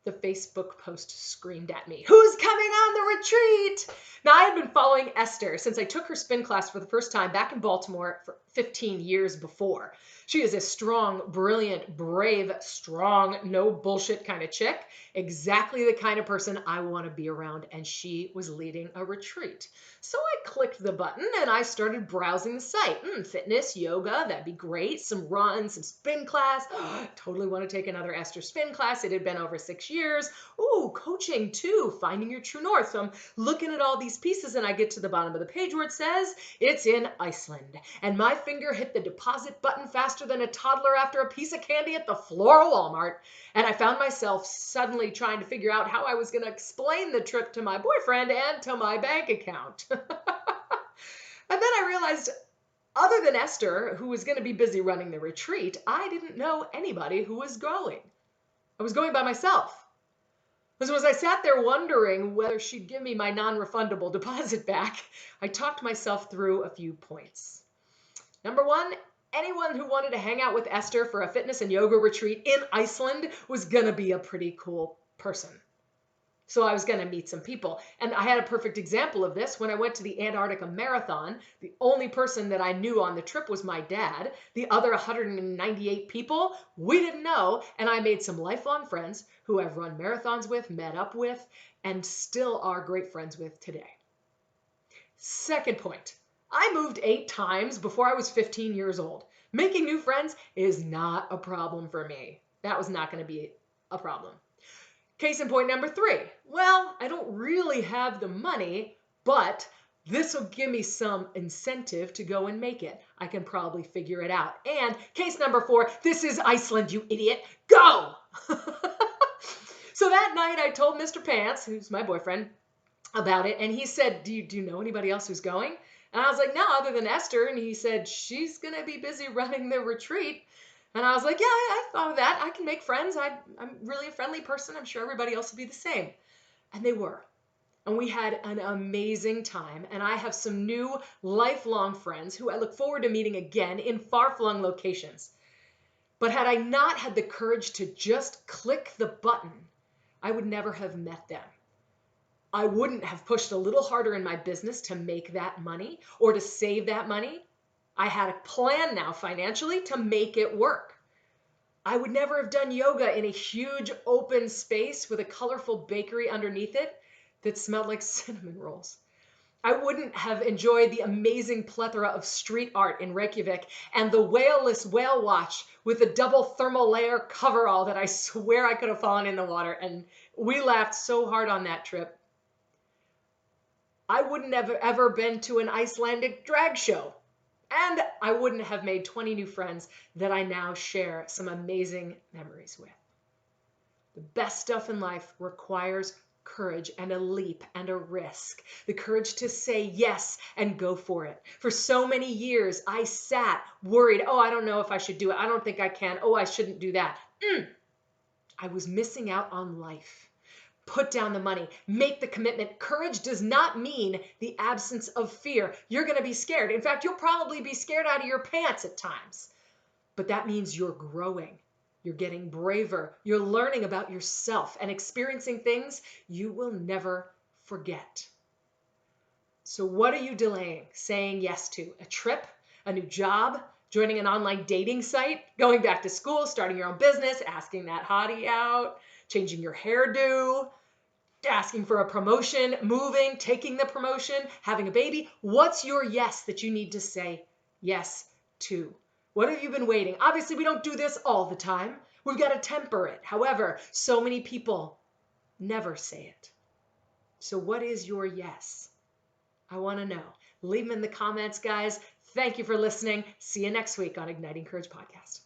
The Facebook post screamed at me, "Who's coming on the retreat?" Now, I had been following Esther since I took her spin class for the first time back in Baltimore for 15 years before. She is a strong, brilliant, brave, strong, no bullshit kind of chick. Exactly the kind of person I want to be around, and she was leading a retreat. So I clicked the button and I started browsing the site. Fitness, yoga, that'd be great. Some runs, some spin class. Totally want to take another Esther spin class. It had been over 6 years. Ooh, coaching too, finding your true north. So I'm looking at all these pieces and I get to the bottom of the page where it says it's in Iceland. And my finger hit the deposit button faster than a toddler after a piece of candy at the Floral Walmart. And I found myself suddenly trying to figure out how I was going to explain the trip to my boyfriend and to my bank account. And then I realized, other than Esther, who was going to be busy running the retreat, I didn't know anybody who was going. I was going by myself. So as I sat there wondering whether she'd give me my non-refundable deposit back, I talked myself through a few points. Number one, anyone who wanted to hang out with Esther for a fitness and yoga retreat in Iceland was going to be a pretty cool person. So I was going to meet some people. And I had a perfect example of this when I went to the Antarctica Marathon. The only person that I knew on the trip was my dad. The other 198 people, we didn't know. And I made some lifelong friends who I've run marathons with, met up with, and still are great friends with today. Second point, I moved 8 times before I was 15 years old. Making new friends is not a problem for me. That was not going to be a problem. Case in point number 3. Well, I don't really have the money, but this will give me some incentive to go and make it. I can probably figure it out. And case number 4, this is Iceland, you idiot. Go! So that night I told Mr. Pants, who's my boyfriend, about it. And he said, do you know anybody else who's going? And I was like, no, other than Esther. And he said, she's going to be busy running the retreat. And I was like, yeah, I thought of that. I can make friends. I'm really a friendly person. I'm sure everybody else will be the same. And they were. And we had an amazing time. And I have some new lifelong friends who I look forward to meeting again in far-flung locations. But had I not had the courage to just click the button, I would never have met them. I wouldn't have pushed a little harder in my business to make that money or to save that money. I had a plan now financially to make it work. I would never have done yoga in a huge open space with a colorful bakery underneath it that smelled like cinnamon rolls. I wouldn't have enjoyed the amazing plethora of street art in Reykjavik and the whaleless whale watch with the double thermal layer coverall that I swear I could have fallen in the water. And we laughed so hard on that trip. I wouldn't have ever been to an Icelandic drag show. And I wouldn't have made 20 new friends that I now share some amazing memories with. The best stuff in life requires courage and a leap and a risk. The courage to say yes and go for it. For so many years, I sat worried, oh, I don't know if I should do it. I don't think I can. Oh, I shouldn't do that. I was missing out on life. Put down the money, make the commitment. Courage does not mean the absence of fear. You're going to be scared. In fact, you'll probably be scared out of your pants at times. But that means you're growing. You're getting braver. You're learning about yourself and experiencing things you will never forget. So what are you delaying? Saying yes to a trip, a new job, joining an online dating site, going back to school, starting your own business, asking that hottie out, changing your hairdo, asking for a promotion, moving, taking the promotion, having a baby. What's your yes that you need to say yes to? What have you been waiting? Obviously, we don't do this all the time. We've got to temper it. However, so many people never say it. So what is your yes? I want to know. Leave them in the comments, guys. Thank you for listening. See you next week on Igniting Courage Podcast.